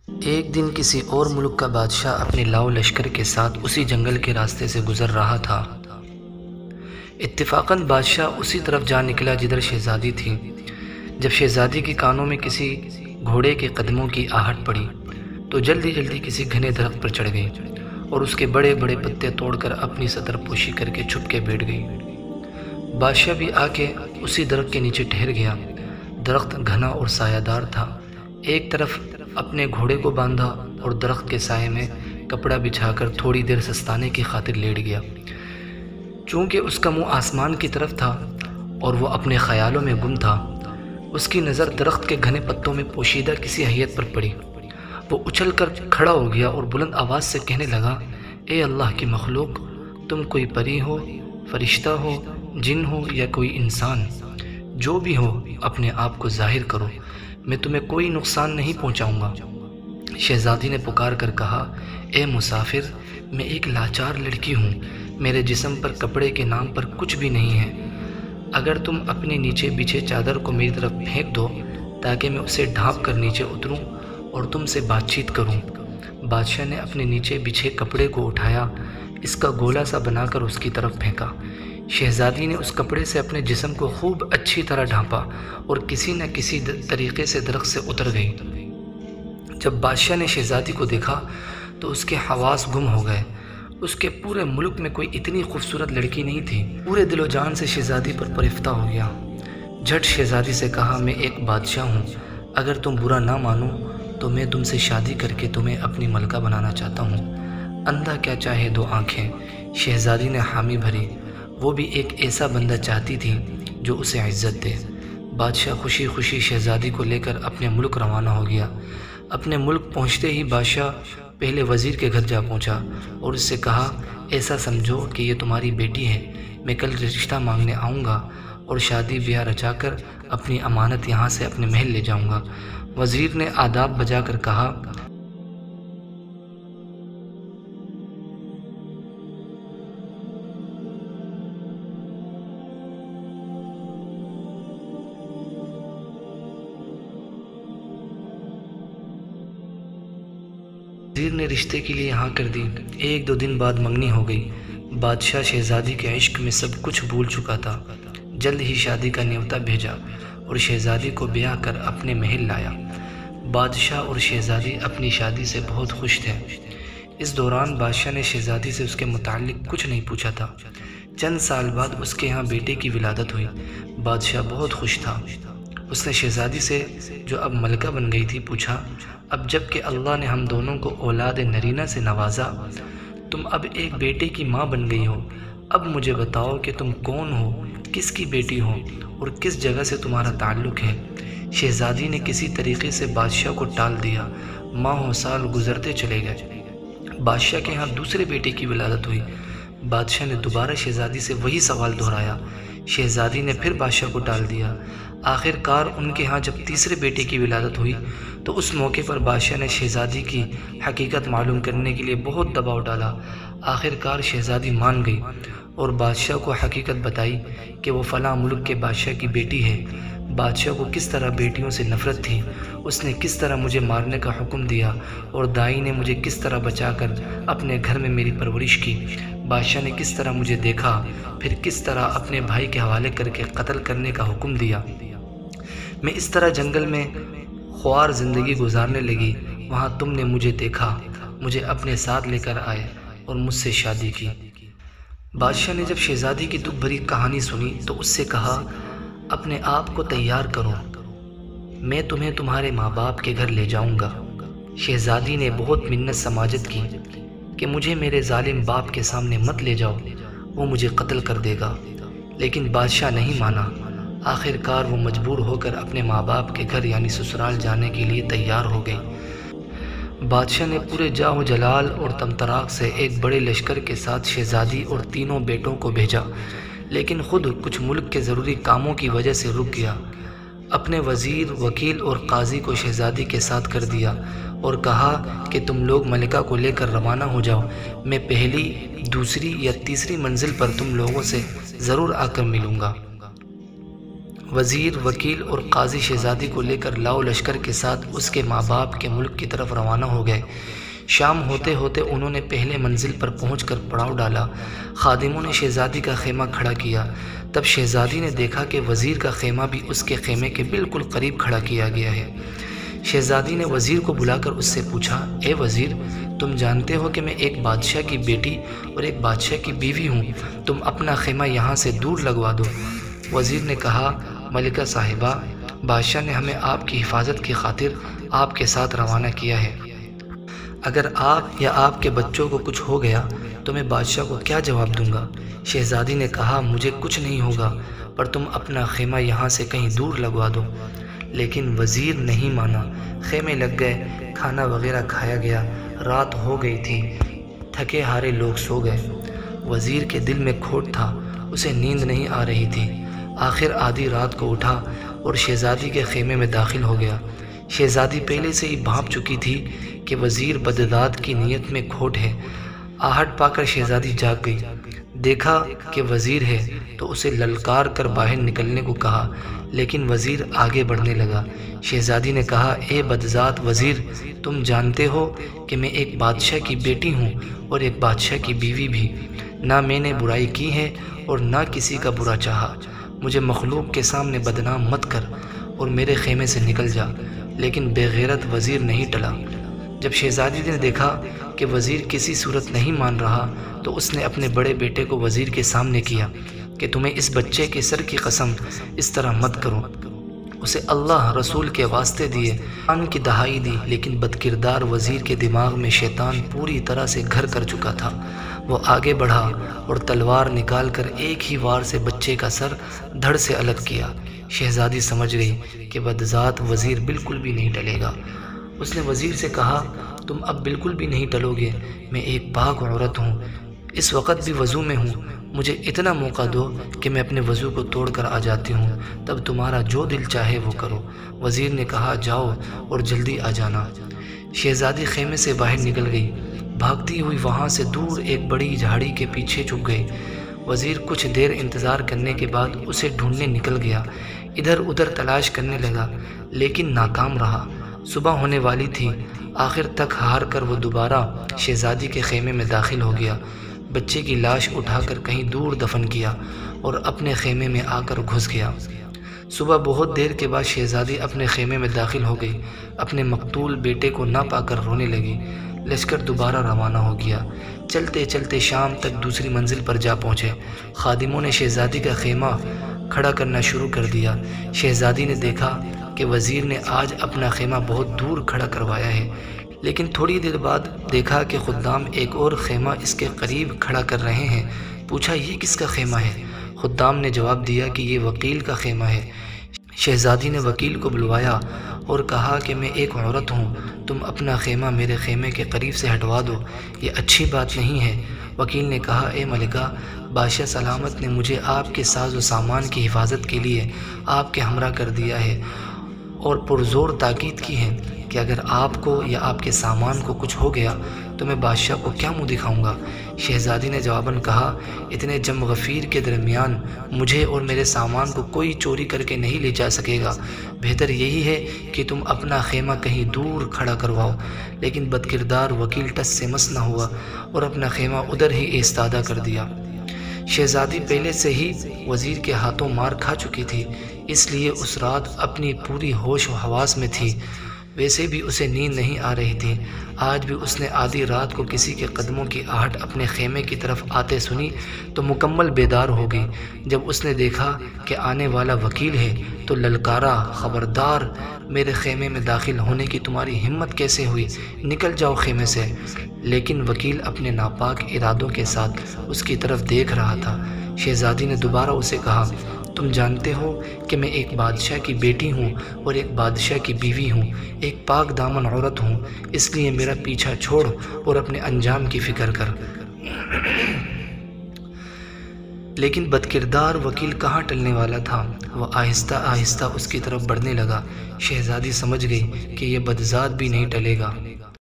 ایک دن کسی اور ملک کا بادشاہ اپنے لاؤ لشکر کے ساتھ اسی جنگل کے راستے سے گزر رہا تھا۔ اتفاقاً بادشاہ اسی طرف جا نکلا جدھر شہزادی تھی۔ جب شہزادی کے کانوں میں کسی گھوڑے کے قدموں کی آہٹ پڑی تو جلدی جلدی کسی گھنے درخت پر چڑھ گئی اور اس کے بڑے بڑے پتے توڑ کر اپنی سطر پوشی کر کے چھپ کے بیٹھ گئی۔ بادشاہ بھی آ کے اسی درخت کے نیچے ٹھہر گیا۔ درخت گھنا اور سایہ دار تھا۔ ایک طرف اپنے گھوڑے کو باندھا اور درخت کے سائے میں کپڑا بچھا کر تھوڑی دیر سستانے کی خاطر لیٹ گیا۔ چونکہ اس کا منہ آسمان کی طرف تھا اور وہ اپنے خیالوں میں گم تھا، اس کی نظر درخت کے گھنے پتوں میں پوشیدہ کسی حیت پر پڑی۔ وہ اچھل کر کھڑا ہو گیا اور بلند آواز سے کہنے لگا، اے اللہ کی مخلوق، تم کوئی پری ہو، فرشتہ ہو، جن ہو یا کوئی انسان، جو بھی ہو اپنے آپ کو ظاہر کرو، میں تمہیں کوئی نقصان نہیں پہنچاؤں گا۔ شہزادی نے پکار کر کہا، اے مسافر، میں ایک لاچار لڑکی ہوں، میرے جسم پر کپڑے کے نام پر کچھ بھی نہیں ہے۔ اگر تم اپنے نیچے بچھے چادر کو میری طرف پھینک دو تاکہ میں اسے ڈھانپ کر نیچے اتروں اور تم سے بات چیت کروں۔ بادشاہ نے اپنے نیچے بچھے کپڑے کو اٹھایا، اس کا گولا سا بنا کر اس کی طرف پھینکا۔ شہزادی نے اس کپڑے سے اپنے جسم کو خوب اچھی طرح ڈھانپا اور کسی نہ کسی طریقے سے درخت سے اتر گئی۔ جب بادشاہ نے شہزادی کو دیکھا تو اس کے حواس گم ہو گئے۔ اس کے پورے ملک میں کوئی اتنی خوبصورت لڑکی نہیں تھی۔ پورے دل و جان سے شہزادی پر پرفتہ ہو گیا۔ جھٹ شہزادی سے کہا، میں ایک بادشاہ ہوں، اگر تم برا نہ مانو تو میں تم سے شادی کر کے تمہیں اپنی ملکہ بنانا چاہتا ہوں۔ اندھا کیا چاہے دو آنکھیں۔ شہزادی نے حامی بھری۔ وہ بھی ایک ایسا بندہ چاہتی تھی جو اسے عزت دے۔ بادشاہ خوشی خوشی شہزادی کو لے کر اپنے ملک روانہ ہو گیا۔ اپنے ملک پہنچتے ہی بادشاہ پہلے وزیر کے گھر جا پہنچا اور اس سے کہا، ایسا سمجھو کہ یہ تمہاری بیٹی ہے، میں کل رشتہ مانگنے آؤں گا اور شادی بیاہ رچا کر اپنی امانت یہاں سے اپنے محل لے جاؤں گا۔ وزیر نے آداب بجا کر کہا، وزیر نے رشتے کے لیے ہاں کر دی۔ ایک دو دن بعد منگنی ہو گئی۔ بادشاہ شہزادی کے عشق میں سب کچھ بھول چکا تھا۔ جلد ہی شادی کا نیوتا بھیجا اور شہزادی کو بیاہ کر اپنے محل لایا۔ بادشاہ اور شہزادی اپنی شادی سے بہت خوش تھے۔ اس دوران بادشاہ نے شہزادی سے اس کے متعلق کچھ نہیں پوچھا تھا۔ چند سال بعد اس کے ہاں بیٹے کی ولادت ہوئی۔ بادشاہ بہت خوش تھا۔ اس نے شہزادی سے، جو اب ملکہ بن گئی تھی، پوچھا، اب جب کہ اللہ نے ہم دونوں کو اولاد نرینہ سے نوازا، تم اب ایک بیٹے کی ماں بن گئی ہو، اب مجھے بتاؤ کہ تم کون ہو، کس کی بیٹی ہو اور کس جگہ سے تمہارا تعلق ہے۔ شہزادی نے کسی طریقے سے بادشاہ کو ٹال دیا۔ ماہ و سال گزرتے چلے گئے۔ بادشاہ کے ہاں دوسرے بیٹے کی ولادت ہوئی۔ بادشاہ نے دوبارہ شہزادی سے وہی سوال دہرایا۔ شہزادی نے پھر بادشاہ کو ٹال دیا۔ آخر کار ان کے ہاں جب تیسرے بیٹے کی ولادت ہوئی تو اس موقع پر بادشاہ نے شہزادی کی حقیقت معلوم کرنے کے لیے بہت دباؤ ڈالا۔ آخر کار شہزادی مان گئی اور بادشاہ کو حقیقت بتائی کہ وہ فلاں ملک کے بادشاہ کی بیٹی ہے۔ بادشاہ کو کس طرح بیٹیوں سے نفرت تھی، اس نے کس طرح مجھے مارنے کا حکم دیا اور دائی نے مجھے کس طرح بچا کر اپنے گھر میں میری پرورش کی۔ بادشاہ نے کس طرح مجھے دیکھا، پھر کس طرح اپنے بھائی کے حوالے کر کے قتل کرنے کا حکم دیا۔ میں اس طرح جنگل میں خوار زندگی گزارنے لگی، وہاں تم نے مجھے دیکھا، مجھے اپنے ساتھ لے کر آئے اور مجھ سے شادی کی۔ بادشاہ نے جب شہزادی کی دکھ بھری کہانی سنی تو اس سے کہا، اپنے آپ کو تیار کرو، میں تمہیں تمہارے ماں باپ کے گھر لے جاؤں گا۔ شہزادی نے بہت منت سماجت کی کہ مجھے میرے ظالم باپ کے سامنے مت لے جاؤ، وہ مجھے قتل کر دے گا، لیکن بادشاہ نہیں مانا۔ آخر کار وہ مجبور ہو کر اپنے ماں باپ کے گھر یعنی سسرال جانے کے لیے تیار ہو گئی۔ بادشاہ نے پورے جاہ و جلال اور طمطراق سے ایک بڑے لشکر کے ساتھ شہزادی اور تینوں بیٹوں کو بھیجا، لیکن خود کچھ ملک کے ضروری کاموں کی وجہ سے رک گیا۔ اپنے وزیر، وکیل اور قاضی کو شہزادی کے ساتھ کر دیا اور کہا کہ تم لوگ ملکہ کو لے کر روانہ ہو جاؤ، میں پہلی، دوسری یا تیسری منزل پر تم لوگوں سے ضرور آ کر ملوں گا۔ وزیر، وکیل اور قاضی شہزادی کو لے کر لاؤ لشکر کے ساتھ اس کے ماں باپ کے ملک کی طرف روانہ ہو گئے۔ شام ہوتے ہوتے انہوں نے پہلے منزل پر پہنچ کر پڑاؤ ڈالا۔ خادموں نے شہزادی کا خیمہ کھڑا کیا۔ تب شہزادی نے دیکھا کہ وزیر کا خیمہ بھی اس کے خیمے کے بالکل قریب کھڑا کیا گیا ہے۔ شہزادی نے وزیر کو بلا کر اس سے پوچھا، اے وزیر، تم جانتے ہو کہ میں ایک بادشاہ کی بیٹی اور ایک بادشاہ کی بیوی ہوں، تم اپنا خیمہ یہاں سے دور لگوا دو۔ وزیر نے کہا، ملکہ صاحبہ، بادشاہ نے ہمیں آپ کی حفاظت کی خاطر آپ کے ساتھ روانہ کیا ہے۔ اگر آپ یا آپ کے بچوں کو کچھ ہو گیا تو میں بادشاہ کو کیا جواب دوں گا؟ شہزادی نے کہا، مجھے کچھ نہیں ہوگا، پر تم اپنا خیمہ یہاں سے کہیں دور لگوا دو۔ لیکن وزیر نہیں مانا۔ خیمے لگ گئے، کھانا وغیرہ کھایا گیا، رات ہو گئی تھی، تھکے ہارے لوگ سو گئے۔ وزیر کے دل میں کھوٹ تھا، اسے نیند نہیں آ رہی تھی۔ آخر آدھی رات کو اٹھا اور شہزادی کے خیمے میں داخل ہو گیا۔ شہزادی پہلے سے ہی بھانپ چکی تھی کہ وزیر بدداد کی نیت میں کھوٹ ہے۔ آہٹ پا کر شہزادی جاگ گئی۔ دیکھا کہ وزیر ہے تو اسے للکار کر باہر نکلنے کو کہا، لیکن وزیر آگے بڑھنے لگا۔ شہزادی نے کہا، اے بدذات وزیر، تم جانتے ہو کہ میں ایک بادشاہ کی بیٹی ہوں اور ایک بادشاہ کی بیوی بھی۔ نہ میں نے برائی کی ہے اور نہ کسی کا برا چاہا۔ مجھے مخلوق کے سامنے بدنام مت کر اور میرے خیمے سے نکل جا۔ لیکن بے غیرت وزیر نہیں ٹلا۔ جب شہزادی نے دیکھا کہ وزیر کسی صورت نہیں مان رہا تو اس نے اپنے بڑے بیٹے کو وزیر کے سامنے کیا کہ تمہیں اس بچے کے سر کی قسم اس طرح مت کرو۔ اسے اللہ رسول کے واسطے دیے ان کی دہائی دی، لیکن بدکردار وزیر کے دماغ میں شیطان پوری طرح سے گھر کر چکا تھا۔ وہ آگے بڑھا اور تلوار نکال کر ایک ہی وار سے بچے کا سر دھڑ سے الگ کیا۔ شہزادی سمجھ گئی کہ بدذات وزیر بالکل بھی نہیں ٹلے گا۔ اس نے وزیر سے کہا، تم اب بالکل بھی نہیں ٹلو گے، میں ایک پاک عورت ہوں، اس وقت بھی وضو میں ہوں، مجھے اتنا موقع دو کہ میں اپنے وضو کو توڑ کر آ جاتی ہوں، تب تمہارا جو دل چاہے وہ کرو۔ وزیر نے کہا، جاؤ اور جلدی آ جانا۔ شہزادی خیمے سے باہر نکل گئی، بھاگتی ہوئی وہاں سے دور ایک بڑی جھاڑی کے پیچھے چھپ گئی۔ وزیر کچھ دیر انتظار کرنے کے بعد اسے ڈھونڈنے نکل گیا، ادھر ادھر تلاش کرنے لگا، لیکن ناکام رہا۔ صبح ہونے والی تھی۔ آخر تک ہار کر وہ دوبارہ شہزادی کے خیمے میں داخل ہو گیا، بچے کی لاش اٹھا کر کہیں دور دفن کیا اور اپنے خیمے میں آ کر گھس گیا۔ صبح بہت دیر کے بعد شہزادی اپنے خیمے میں داخل ہو گئی، اپنے مقتول بیٹے کو نہ پا کر رونے لگی۔ لشکر دوبارہ روانہ ہو گیا۔ چلتے چلتے شام تک دوسری منزل پر جا پہنچے۔ خادموں نے شہزادی کا خیمہ کھڑا کرنا شروع کر دیا۔ شہزادی نے دیکھا کہ وزیر نے آج اپنا خیمہ بہت دور کھڑا کروایا ہے، لیکن تھوڑی دیر بعد دیکھا کہ خدام ایک اور خیمہ اس کے قریب کھڑا کر رہے ہیں۔ پوچھا، یہ کس کا خیمہ ہے؟ خدام نے جواب دیا کہ یہ وکیل کا خیمہ ہے۔ شہزادی نے وکیل کو بلوایا اور کہا کہ میں ایک عورت ہوں، تم اپنا خیمہ میرے خیمے کے قریب سے ہٹوا دو، یہ اچھی بات نہیں ہے۔ وکیل نے کہا، اے ملکہ، بادشاہ سلامت نے مجھے آپ کے ساز و سامان کی حفاظت کے لیے آپ کے ہمراہ کر دیا ہے اور پرزور تاکید کی ہے کہ اگر آپ کو یا آپ کے سامان کو کچھ ہو گیا تو میں بادشاہ کو کیا منہ دکھاؤں گا؟ شہزادی نے جواباً کہا، اتنے جم غفیر کے درمیان مجھے اور میرے سامان کو کوئی چوری کر کے نہیں لے جا سکے گا، بہتر یہی ہے کہ تم اپنا خیمہ کہیں دور کھڑا کرواؤ۔ لیکن بدکردار وکیل ٹس سے مس نہ ہوا اور اپنا خیمہ ادھر ہی ایستادہ کر دیا۔ شہزادی پہلے سے ہی وزیر کے ہاتھوں مار کھا چکی تھی، اس لیے اس رات اپنی پوری ہوش و حواس میں تھی۔ ویسے بھی اسے نیند نہیں آ رہی تھی۔ آج بھی اس نے آدھی رات کو کسی کے قدموں کی آہٹ اپنے خیمے کی طرف آتے سنی تو مکمل بیدار ہو گئی۔ جب اس نے دیکھا کہ آنے والا وکیل ہے تو للکارا، خبردار، میرے خیمے میں داخل ہونے کی تمہاری ہمت کیسے ہوئی؟ نکل جاؤ خیمے سے۔ لیکن وکیل اپنے ناپاک ارادوں کے ساتھ اس کی طرف دیکھ رہا تھا۔ شہزادی نے دوبارہ اسے کہا، تم جانتے ہو کہ میں ایک بادشاہ کی بیٹی ہوں اور ایک بادشاہ کی بیوی ہوں، ایک پاک دامن عورت ہوں، اس لیے میرا پیچھا چھوڑ اور اپنے انجام کی فکر کر۔ لیکن بدکردار وکیل کہاں ٹلنے والا تھا، وہ آہستہ آہستہ اس کی طرف بڑھنے لگا۔ شہزادی سمجھ گئی کہ یہ بدذات بھی نہیں ٹلے گا۔